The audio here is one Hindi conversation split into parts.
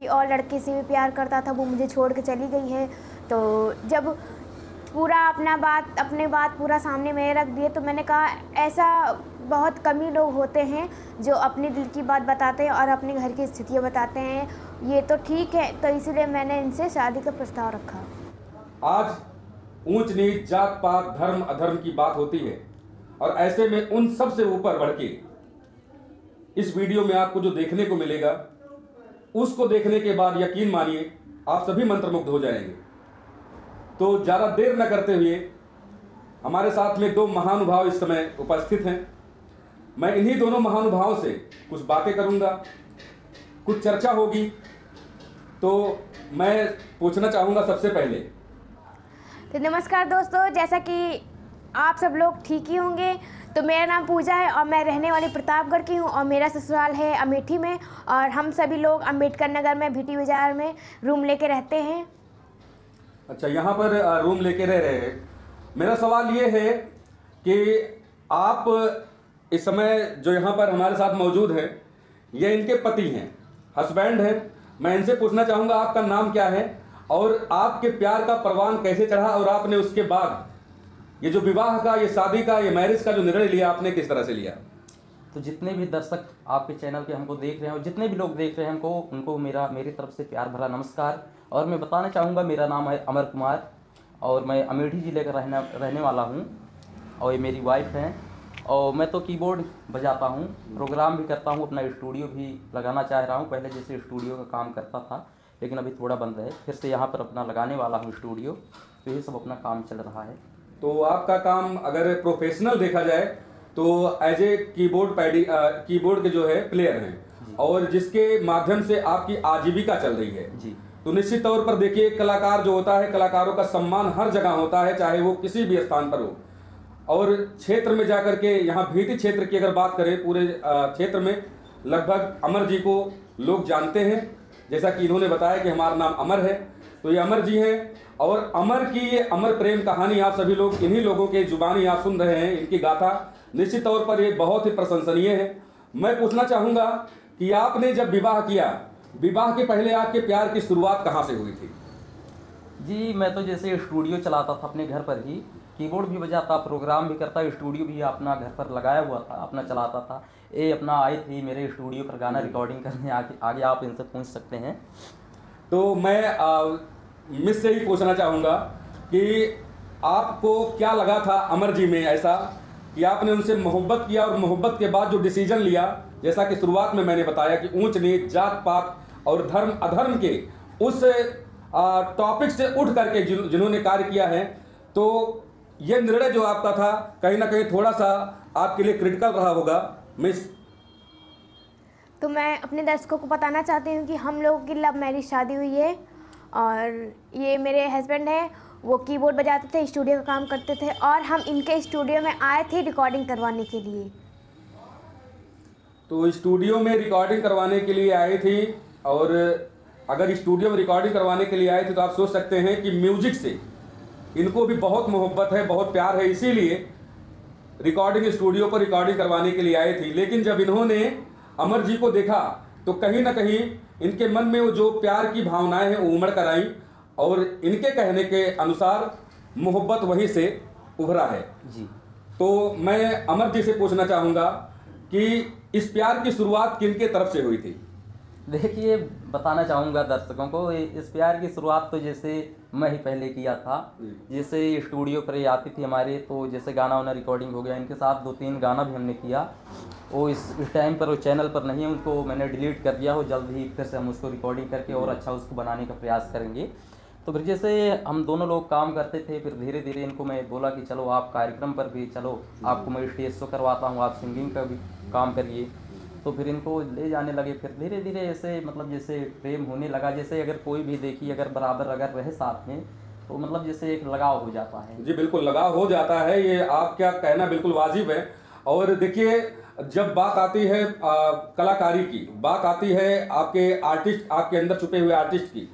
और लड़के से भी प्यार करता था, वो मुझे छोड़ के चली गई है। तो जब पूरा अपने बात पूरा सामने मेरे रख दिए, तो मैंने कहा ऐसा बहुत कम ही लोग होते हैं जो अपने दिल की बात बताते हैं और अपने घर की स्थितियाँ बताते हैं। ये तो ठीक है, तो इसीलिए मैंने इनसे शादी का प्रस्ताव रखा। आज ऊंच नीच, जात पात, धर्म अधर्म की बात होती है, और ऐसे में उन सब से ऊपर बढ़ के इस वीडियो में आपको जो देखने को मिलेगा, उसको देखने के बाद यकीन मानिए आप सभी मंत्रमुग्ध हो जाएंगे। तो ज़्यादा देर न करते हुए हमारे साथ में दो महानुभाव इस समय उपस्थित हैं। मैं इन्हीं दोनों महानुभावों से कुछ बातें करूंगा, कुछ चर्चा होगी। तो मैं पूछना चाहूँगा सबसे पहले। तो नमस्कार दोस्तों, जैसा कि आप सब लोग ठीक ही होंगे। तो मेरा नाम पूजा है और मैं रहने वाली प्रतापगढ़ की हूँ और मेरा ससुराल है अमेठी में, और हम सभी लोग अम्बेडकर नगर में भीटी बाजार में रूम लेके रहते हैं। अच्छा, यहाँ पर रूम लेके रह रहे हैं। मेरा सवाल ये है कि आप इस समय जो यहाँ पर हमारे साथ मौजूद हैं, ये इनके पति हैं, हस्बैंड हैं। मैं इनसे पूछना चाहूँगा आपका नाम क्या है और आपके प्यार का परवान कैसे चढ़ा, और आपने उसके बाद ये जो विवाह का, ये शादी का, ये मैरिज का जो निर्णय लिया, आपने किस तरह से लिया? तो जितने भी दर्शक आपके चैनल के हमको देख रहे हैं और जितने भी लोग देख रहे हैं उनको मेरी तरफ से प्यार भरा नमस्कार। और मैं बताना चाहूँगा, मेरा नाम है अमर कुमार और मैं अमेठी ज़िले का रहने वाला हूँ, और ये मेरी वाइफ हैं। और मैं तो कीबोर्ड बजाता हूँ, प्रोग्राम भी करता हूँ, अपना स्टूडियो भी लगाना चाह रहा हूँ। पहले जैसे स्टूडियो का काम करता था, लेकिन अभी थोड़ा बंद है, फिर से यहाँ पर अपना लगाने वाला हूँ स्टूडियो। तो ये सब अपना काम चल रहा है। तो आपका काम अगर प्रोफेशनल देखा जाए तो एज ए कीबोर्ड के जो है प्लेयर हैं, और जिसके माध्यम से आपकी आजीविका चल रही है जी। तो निश्चित तौर पर देखिए, कलाकार जो होता है, कलाकारों का सम्मान हर जगह होता है, चाहे वो किसी भी स्थान पर हो। और क्षेत्र में जाकर के, यहाँ भीटी क्षेत्र की अगर बात करें, पूरे क्षेत्र में लगभग अमर जी को लोग जानते हैं। जैसा कि इन्होंने बताया कि हमारा नाम अमर है, तो ये अमर जी हैं। और अमर की ये अमर प्रेम कहानी आप सभी लोग इन्हीं लोगों के जुबानी आप सुन रहे हैं, इनकी गाथा निश्चित तौर पर ये बहुत ही प्रशंसनीय है। मैं पूछना चाहूँगा कि आपने जब विवाह किया, विवाह के पहले आपके प्यार की शुरुआत कहाँ से हुई थी? जी, मैं तो जैसे स्टूडियो चलाता था अपने घर पर ही, कीबोर्ड भी बजाता, प्रोग्राम भी करता, स्टूडियो भी अपना घर पर लगाया हुआ था, अपना चलाता था। ये अपना आई थी मेरे स्टूडियो पर गाना रिकॉर्डिंग करने, आगे आप इनसे पूछ सकते हैं। तो मैं मिस से ही पूछना चाहूँगा कि आपको क्या लगा था अमर जी में ऐसा कि आपने उनसे मोहब्बत किया, और मोहब्बत के बाद जो डिसीजन लिया, जैसा कि शुरुआत में मैंने बताया कि ऊंच नीच, जात पात और धर्म अधर्म के उस टॉपिक से उठ करके जिन्होंने कार्य किया है, तो ये निर्णय जो आपका था कहीं ना कहीं थोड़ा सा आपके लिए क्रिटिकल रहा होगा मिस। तो मैं अपने दर्शकों को बताना चाहती हूँ कि हम लोगों की लव मैरिज शादी हुई है, और ये मेरे हस्बैंड हैं, वो कीबोर्ड बजाते थे, स्टूडियो का काम करते थे, और हम इनके स्टूडियो में आए थे रिकॉर्डिंग करवाने के लिए। तो स्टूडियो में रिकॉर्डिंग करवाने के लिए आए थे, और अगर स्टूडियो में रिकॉर्डिंग करवाने के लिए आए थे तो आप सोच सकते हैं कि म्यूजिक से इनको भी बहुत मोहब्बत है, बहुत प्यार है, इसीलिए रिकॉर्डिंग स्टूडियो पर रिकॉर्डिंग करवाने के लिए आए थे। लेकिन जब इन्होंने अमर जी को देखा तो कहीं ना कहीं इनके मन में वो जो प्यार की भावनाएं हैं वो उमड़ कर आई, और इनके कहने के अनुसार मोहब्बत वहीं से उभरा है जी। तो मैं अमर जी से पूछना चाहूँगा कि इस प्यार की शुरुआत किनके तरफ से हुई थी? देखिए, बताना चाहूँगा दर्शकों को, इस प्यार की शुरुआत तो जैसे मैं ही पहले किया था। जैसे स्टूडियो पर ही आती थी हमारे, तो जैसे गाना वाना रिकॉर्डिंग हो गया, इनके साथ 2-3 गाना भी हमने किया। वो इस टाइम पर वो चैनल पर नहीं है, उनको मैंने डिलीट कर दिया हो। जल्द ही फिर से हम उसको रिकॉर्डिंग करके और अच्छा उसको बनाने का प्रयास करेंगे। तो फिर जैसे हम दोनों लोग काम करते थे, फिर धीरे धीरे इनको मैं बोला कि चलो आप कार्यक्रम पर भी चलो, आपको मैं स्टेज शो करवाता हूँ, आप सिंगिंग का भी काम करिए। तो फिर इनको ले जाने लगे। फिर धीरे धीरे ऐसे मतलब जैसे प्रेम होने लगा। जैसे अगर कोई भी देखी, अगर बराबर अगर रहे साथ में, तो मतलब जैसे एक लगाव हो जाता है। जी बिल्कुल, लगाव हो जाता है, ये आप क्या कहना बिल्कुल वाजिब है। और देखिए, जब बात आती है कलाकारी की, बात आती है आपके आर्टिस्ट, आपके अंदर छुपे हुए आर्टिस्ट की,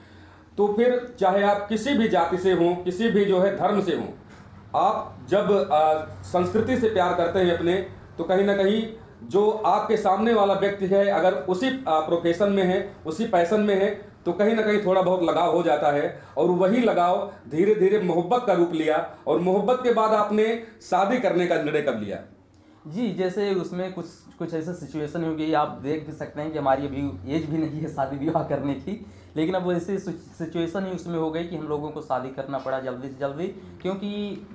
तो फिर चाहे आप किसी भी जाति से हों, किसी भी जो है धर्म से हों, आप जब संस्कृति से प्यार करते हैं अपने, तो कहीं ना कहीं जो आपके सामने वाला व्यक्ति है अगर उसी प्रोफेशन में है, उसी पैशन में है, तो कहीं ना कहीं थोड़ा बहुत लगाव हो जाता है, और वही लगाव धीरे धीरे मोहब्बत का रूप लिया, और मोहब्बत के बाद आपने शादी करने का निर्णय कब लिया? जी, जैसे उसमें कुछ ऐसा सिचुएशन हो गई, आप देख भी सकते हैं कि हमारी अभी एज भी नहीं है शादी विवाह करने की, लेकिन अब ऐसी सिचुएशन ही उसमें हो गई कि हम लोगों को शादी करना पड़ा जल्दी से जल्दी। क्योंकि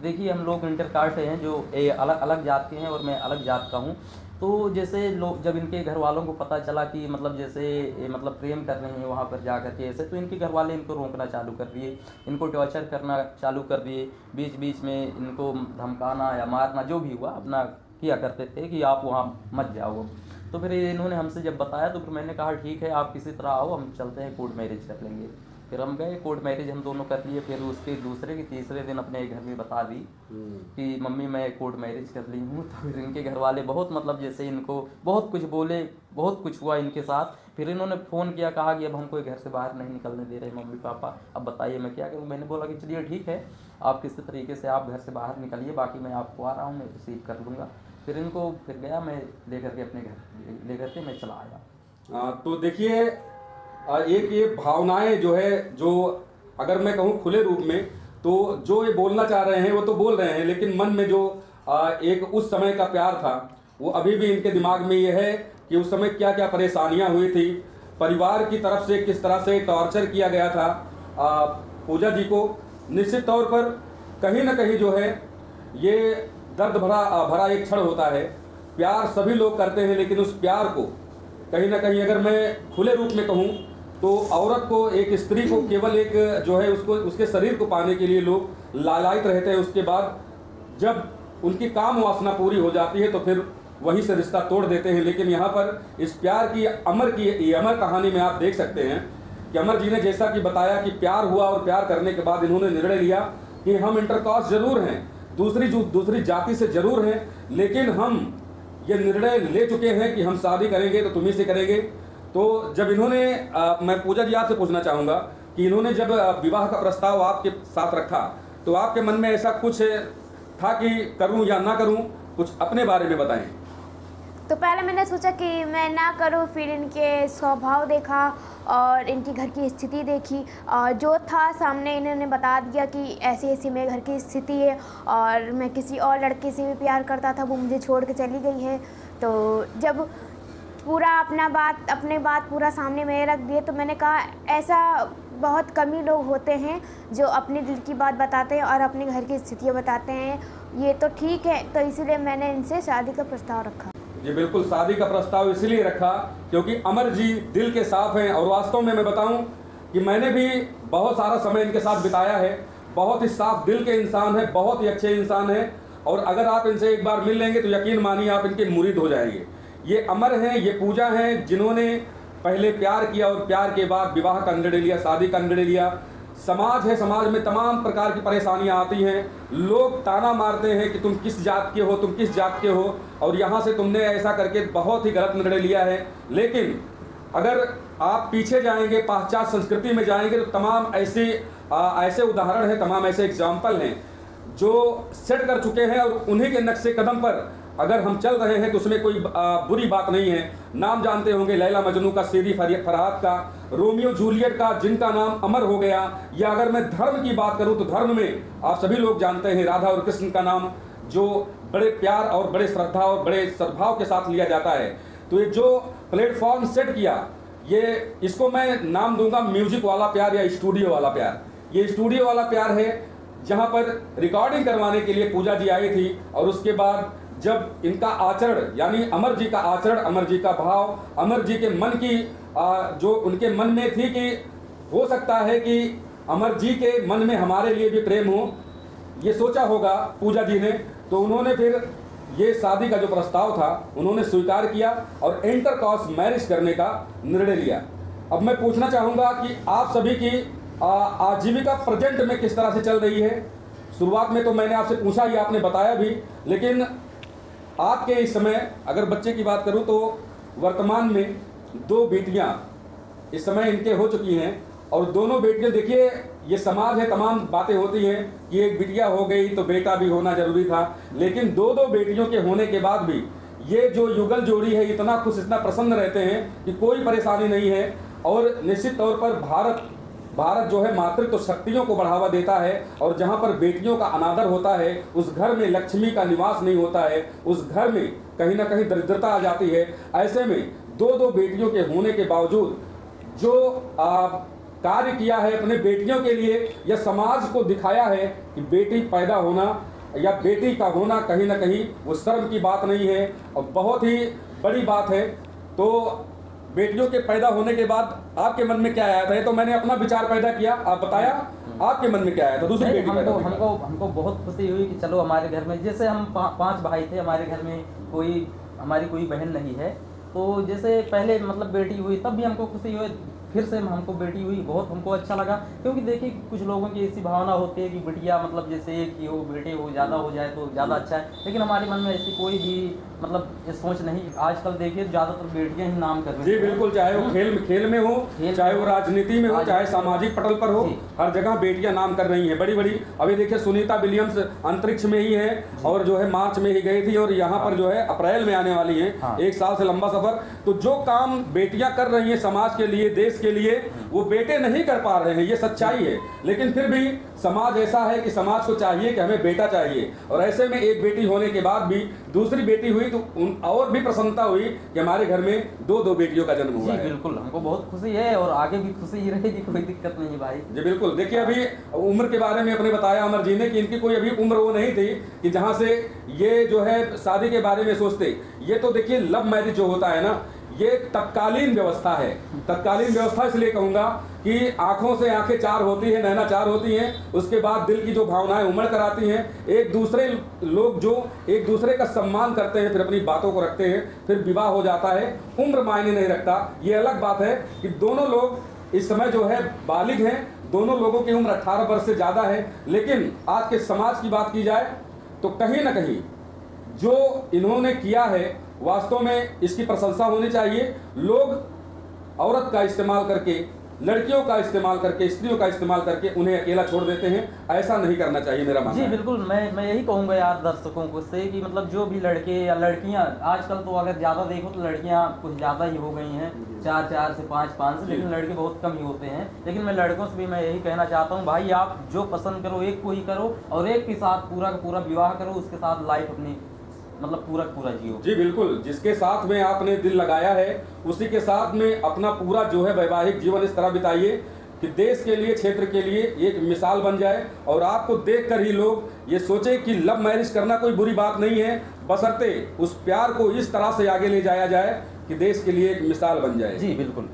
देखिए हम लोग इंटरकास्ट हैं, जो अलग अलग जात के हैं और मैं अलग जात का हूँ। तो जैसे लोग, जब इनके घर वालों को पता चला कि मतलब जैसे मतलब प्रेम कर रहे हैं वहाँ पर जा कर के ऐसे, तो इनके घर वाले इनको रोकना चालू कर दिए, इनको टॉर्चर करना चालू कर दिए, बीच बीच में इनको धमकाना या मारना जो भी हुआ अपना किया करते थे कि आप वहाँ मत जाओ। तो फिर इन्होंने हमसे जब बताया तो फिर मैंने कहा ठीक है, आप किसी तरह आओ, हम चलते हैं कोर्ट मैरिज कर लेंगे। फिर हम गए, कोर्ट मैरिज हम दोनों कर लिए। फिर उसके दूसरे के तीसरे दिन अपने घर में बता दी कि मम्मी मैं कोर्ट मैरिज कर ली हूँ। तो फिर इनके घर वाले बहुत मतलब जैसे इनको बहुत कुछ बोले, बहुत कुछ हुआ इनके साथ। फिर इन्होंने फ़ोन किया, कहा कि अब हम कोई घर से बाहर नहीं निकलने दे रहे मम्मी पापा, अब बताइए मैं क्या करूँ। मैंने बोला कि चलिए ठीक है, आप किसी तरीके से आप घर से बाहर निकलिए, बाकी मैं आपको आ रहा हूँ, मैं रिसीव कर लूँगा। फिर इनको फिर गया मैं लेकर के अपने घर लेकर के मैं चला आया। तो देखिए एक ये भावनाएं जो है, जो अगर मैं कहूँ खुले रूप में, तो जो ये बोलना चाह रहे हैं वो तो बोल रहे हैं, लेकिन मन में जो एक उस समय का प्यार था वो अभी भी इनके दिमाग में ये है कि उस समय क्या क्या परेशानियां हुई थी, परिवार की तरफ से किस तरह से टॉर्चर किया गया था पूजा जी को। निश्चित तौर पर कहीं ना कहीं जो है ये दर्द भरा एक क्षण होता है। प्यार सभी लोग करते हैं, लेकिन उस प्यार को कहीं ना कहीं अगर मैं खुले रूप में कहूँ तो औरत को, एक स्त्री को केवल एक जो है उसको उसके शरीर को पाने के लिए लोग लालायित रहते हैं। उसके बाद जब उनकी काम वासना पूरी हो जाती है तो फिर वहीं से रिश्ता तोड़ देते हैं। लेकिन यहाँ पर इस प्यार की अमर कहानी में आप देख सकते हैं कि अमर जी ने जैसा कि बताया कि प्यार हुआ, और प्यार करने के बाद इन्होंने निर्णय लिया कि हम इंटरकास्ट जरूर हैं, दूसरी जाति से जरूर हैं, लेकिन हम ये निर्णय ले चुके हैं कि हम शादी करेंगे तो तुम्ही से करेंगे। तो जब इन्होंने मैं पूजा जी आपसे पूछना चाहूँगा कि इन्होंने जब विवाह का प्रस्ताव आपके साथ रखा तो आपके मन में ऐसा कुछ था कि करूँ या ना करूँ? कुछ अपने बारे में बताएं। तो पहले मैंने सोचा कि मैं ना करूं, फिर इनके स्वभाव देखा और इनकी घर की स्थिति देखी, और जो था सामने इन्होंने बता दिया कि ऐसी ऐसी मेरे घर की स्थिति है और मैं किसी और लड़के से भी प्यार करता था, वो मुझे छोड़ के चली गई है। तो जब पूरा अपने बात पूरा सामने मेरे रख दिए तो मैंने कहा ऐसा बहुत कम ही लोग होते हैं जो अपने दिल की बात बताते हैं और अपने घर की स्थितियाँ बताते हैं, ये तो ठीक है। तो इसीलिए मैंने इनसे शादी का प्रस्ताव रखा। जी बिल्कुल, शादी का प्रस्ताव इसलिए रखा क्योंकि अमर जी दिल के साफ हैं, और वास्तव में मैं बताऊं कि मैंने भी बहुत सारा समय इनके साथ बिताया है। बहुत ही साफ दिल के इंसान है, बहुत ही अच्छे इंसान हैं, और अगर आप इनसे एक बार मिल लेंगे तो यकीन मानिए आप इनके मुरीद हो जाएंगे। ये अमर हैं, ये पूजा हैं, जिन्होंने पहले प्यार किया और प्यार के बाद विवाह का निर्णय लिया, शादी का निर्णय लिया। समाज है, समाज में तमाम प्रकार की परेशानियां आती हैं, लोग ताना मारते हैं कि तुम किस जात के हो, तुम किस जात के हो, और यहाँ से तुमने ऐसा करके बहुत ही गलत निर्णय लिया है। लेकिन अगर आप पीछे जाएंगे, पाश्चात्य संस्कृति में जाएंगे, तो तमाम ऐसे उदाहरण हैं, तमाम ऐसे एग्जाम्पल हैं जो सेट कर चुके हैं, और उन्हीं के नक्शे कदम पर अगर हम चल रहे हैं तो उसमें कोई बुरी बात नहीं है। नाम जानते होंगे लैला मजनू का, सीरी फरहाद का, रोमियो जूलियट का, जिनका नाम अमर हो गया। या अगर मैं धर्म की बात करूं तो धर्म में आप सभी लोग जानते हैं राधा और कृष्ण का नाम, जो बड़े प्यार और बड़े श्रद्धा और बड़े सद्भाव के साथ लिया जाता है। तो ये जो प्लेटफॉर्म सेट किया, ये इसको मैं नाम दूंगा म्यूजिक वाला प्यार या स्टूडियो वाला प्यार। ये स्टूडियो वाला प्यार है जहाँ पर रिकॉर्डिंग करवाने के लिए पूजा जी आई थी, और उसके बाद जब इनका आचरण, यानी अमर जी का आचरण, अमर जी का भाव, अमर जी के मन की जो उनके मन में थी कि हो सकता है कि अमर जी के मन में हमारे लिए भी प्रेम हो, ये सोचा होगा पूजा जी ने। तो उन्होंने फिर ये शादी का जो प्रस्ताव था उन्होंने स्वीकार किया और इंटरकास्ट मैरिज करने का निर्णय लिया। अब मैं पूछना चाहूँगा कि आप सभी की आजीविका प्रेजेंट में किस तरह से चल रही है? शुरुआत में तो मैंने आपसे पूछा ही, आपने बताया भी, लेकिन आपके इस समय अगर बच्चे की बात करूं तो वर्तमान में 2 बेटियां इस समय इनके हो चुकी हैं, और दोनों बेटियां, देखिए ये समाज है, तमाम बातें होती हैं कि एक बिटिया हो गई तो बेटा भी होना जरूरी था, लेकिन 2 बेटियों के होने के बाद भी ये जो युगल जोड़ी है इतना खुश, इतना प्रसन्न रहते हैं कि कोई परेशानी नहीं है। और निश्चित तौर पर भारत जो है मातृत्व शक्तियों को बढ़ावा देता है, और जहाँ पर बेटियों का अनादर होता है उस घर में लक्ष्मी का निवास नहीं होता है, उस घर में कहीं ना कहीं दरिद्रता आ जाती है। ऐसे में दो बेटियों के होने के बावजूद जो कार्य किया है अपने बेटियों के लिए, या समाज को दिखाया है कि बेटी पैदा होना या बेटी का होना कहीं ना कहीं वो शर्म की बात नहीं है और बहुत ही बड़ी बात है। तो बेटियों के पैदा होने के बाद आपके मन में क्या आया था? ये तो मैंने अपना विचार पैदा किया, आप बताया आपके मन में क्या आया था दूसरी बेटी पैदा होने के बाद? हमको बहुत खुशी हुई कि चलो हमारे घर में, जैसे हम 5 भाई थे, हमारे घर में हमारी कोई बहन नहीं है, तो जैसे पहले मतलब बेटी हुई तब भी हमको खुशी हुई, फिर से हमको बेटी हुई बहुत हमको अच्छा लगा। क्योंकि देखिए कुछ लोगों की ऐसी भावना होती है कि बेटियां मतलब जैसे एक ही हो, बेटे हो ज़्यादा हो जाए तो ज़्यादा अच्छा है, लेकिन हमारे मन में ऐसी कोई भी मतलब ये सोच नहीं। आजकल देखिए ज़्यादातर बेटियां ही नाम कर रही हैं। जी बिल्कुल, चाहे वो खेल में हो, चाहे वो राजनीति में हो, चाहे सामाजिक पटल पर हो, हर जगह बेटियां नाम कर रही हैं बड़ी बड़ी। अभी देखिए सुनीता विलियम्स अंतरिक्ष में ही है और जो है मार्च में ही गई थी और यहाँ पर जो है अप्रैल में आने वाली है। 1 साल से लंबा सफर। तो जो काम बेटियां कर रही हैं समाज के लिए, देश के लिए, वो बेटे नहीं कर पा रहे हैं, ये सच्चाई है। लेकिन फिर भी समाज ऐसा है कि समाज को चाहिए कि हमें बेटा चाहिए, और ऐसे में एक बेटी होने के बाद भी दूसरी बेटी हुई तो और भी प्रसन्नता हुई कि हमारे घर में 2 बेटियों का जन्म हुआ है। बिल्कुल, हमको बहुत खुशी है और आगे भी खुशी ही रहेगी, कोई दिक्कत नहीं भाई। जी बिल्कुल। देखिए अभी उम्र के बारे में अपने बताया अमर जी ने कि इनकी कोई अभी उम्र वो नहीं थी कि जहाँ से ये जो है शादी के बारे में सोचते। ये तो देखिए लव मैरिज जो होता है ना, ये तत्कालीन व्यवस्था है। तत्कालीन व्यवस्था इसलिए कहूँगा कि आंखों से आंखें चार होती हैं, नैना चार होती हैं, उसके बाद दिल की जो भावनाएं उमड़ कर आती हैं, एक दूसरे लोग जो एक दूसरे का सम्मान करते हैं, फिर अपनी बातों को रखते हैं, फिर विवाह हो जाता है। उम्र मायने नहीं रखता। ये अलग बात है कि दोनों लोग इस समय जो है बालिग हैं, दोनों लोगों की उम्र 18 वर्ष से ज़्यादा है। लेकिन आज के समाज की बात की जाए तो कहीं ना कहीं जो इन्होंने किया है वास्तव में इसकी प्रशंसा होनी चाहिए। लोग औरत का इस्तेमाल करके, लड़कियों का इस्तेमाल करके, स्त्रियों का इस्तेमाल करके उन्हें अकेला छोड़ देते हैं। ऐसा नहीं करना चाहिए, मेरा मानना है। जी बिल्कुल, मैं यही कहूँगा यार दर्शकों को से कि मतलब जो भी लड़के या लड़कियाँ, आजकल तो अगर ज़्यादा देखो तो लड़कियाँ कुछ ज़्यादा ही हो गई हैं, 4 से 5 से, लेकिन लड़के बहुत कम ही होते हैं। लेकिन मैं लड़कों से भी मैं यही कहना चाहता हूँ, भाई आप जो पसंद करो एक को ही करो और एक के साथ पूरा का पूरा विवाह करो, उसके साथ लाइफ अपनी मतलब पूरा जियो। जी बिल्कुल, जिसके साथ में आपने दिल लगाया है उसी के साथ में अपना पूरा जो है वैवाहिक जीवन इस तरह बिताइए कि देश के लिए, क्षेत्र के लिए एक मिसाल बन जाए, और आपको देखकर ही लोग ये सोचे कि लव मैरिज करना कोई बुरी बात नहीं है, बशर्ते उस प्यार को इस तरह से आगे ले जाया जाए कि देश के लिए एक मिसाल बन जाए। जी बिल्कुल।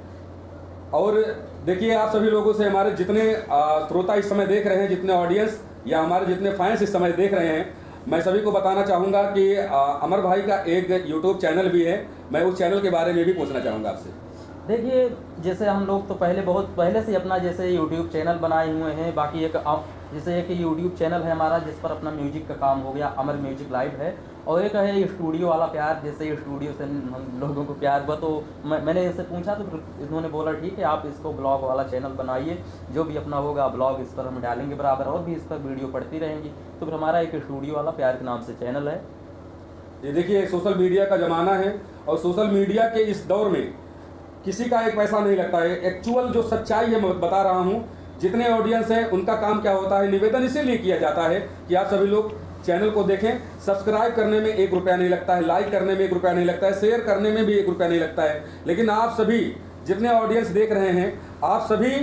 और देखिए आप सभी लोगों से, हमारे जितने श्रोता इस समय देख रहे हैं, जितने ऑडियंस या हमारे जितने फैंस इस समय देख रहे हैं, मैं सभी को बताना चाहूँगा कि अमर भाई का एक यूट्यूब चैनल भी है। मैं उस चैनल के बारे में भी पूछना चाहूँगा आपसे। देखिए जैसे हम लोग तो बहुत पहले से अपना जैसे यूट्यूब चैनल बनाए हुए हैं। बाकी जैसे एक यूट्यूब चैनल है हमारा जिस पर अपना म्यूजिक का काम हो गया, अमर म्यूजिक लाइव है, और एक है स्टूडियो वाला प्यार। जैसे स्टूडियो से हम लोगों को प्यार हुआ तो मैंने इनसे पूछा तो इन्होंने बोला ठीक है आप इसको ब्लॉग वाला चैनल बनाइए, जो भी अपना होगा ब्लॉग इस पर हम डालेंगे बराबर, और भी इस पर वीडियो पड़ती रहेंगी। तो फिर हमारा एक स्टूडियो वाला प्यार के नाम से चैनल है। ये देखिए सोशल मीडिया का ज़माना है, और सोशल मीडिया के इस दौर में किसी का एक पैसा नहीं लगता है। एक्चुअल जो सच्चाई है मैं बता रहा हूँ। जितने ऑडियंस हैं उनका काम क्या होता है, निवेदन इसीलिए किया जाता है कि आप सभी लोग चैनल को देखें। सब्सक्राइब करने में 1 रुपया नहीं लगता है, लाइक करने में 1 रुपया नहीं लगता है, शेयर करने में भी 1 रुपया नहीं लगता है। लेकिन आप सभी जितने ऑडियंस देख रहे हैं, आप सभी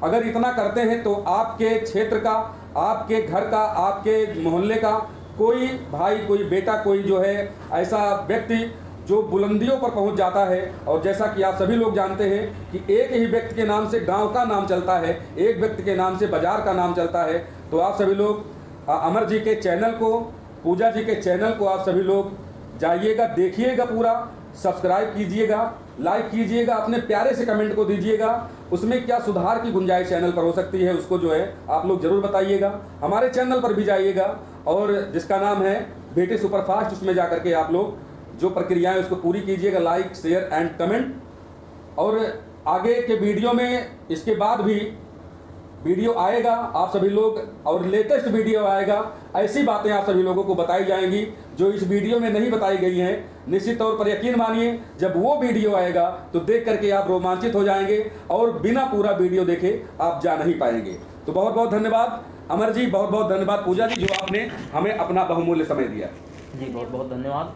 अगर इतना करते हैं तो आपके क्षेत्र का, आपके घर का, आपके मोहल्ले का कोई भाई, कोई बेटा, कोई जो है ऐसा व्यक्ति जो बुलंदियों पर पहुंच जाता है। और जैसा कि आप सभी लोग जानते हैं कि एक ही व्यक्ति के नाम से गांव का नाम चलता है, एक व्यक्ति के नाम से बाजार का नाम चलता है। तो आप सभी लोग अमर जी के चैनल को, पूजा जी के चैनल को आप सभी लोग जाइएगा, देखिएगा, पूरा सब्सक्राइब कीजिएगा, लाइक कीजिएगा, अपने प्यारे से कमेंट को दीजिएगा। उसमें क्या सुधार की गुंजाइश चैनल पर हो सकती है उसको जो है आप लोग ज़रूर बताइएगा। हमारे चैनल पर भी जाइएगा और जिसका नाम है बेटे सुपरफास्ट, उसमें जा करके आप लोग जो प्रक्रियाएं उसको पूरी कीजिएगा, लाइक, शेयर एंड कमेंट। और आगे के वीडियो में इसके बाद भी वीडियो आएगा, आप सभी लोग, और लेटेस्ट वीडियो आएगा, ऐसी बातें आप सभी लोगों को बताई जाएंगी जो इस वीडियो में नहीं बताई गई हैं। निश्चित तौर पर यकीन मानिए, जब वो वीडियो आएगा तो देख करके आप रोमांचित हो जाएंगे और बिना पूरा वीडियो देखे आप जा नहीं पाएंगे। तो बहुत बहुत धन्यवाद अमर जी, बहुत बहुत धन्यवाद पूजा जी, जो आपने हमें अपना बहुमूल्य समय दिया। जी बहुत बहुत धन्यवाद।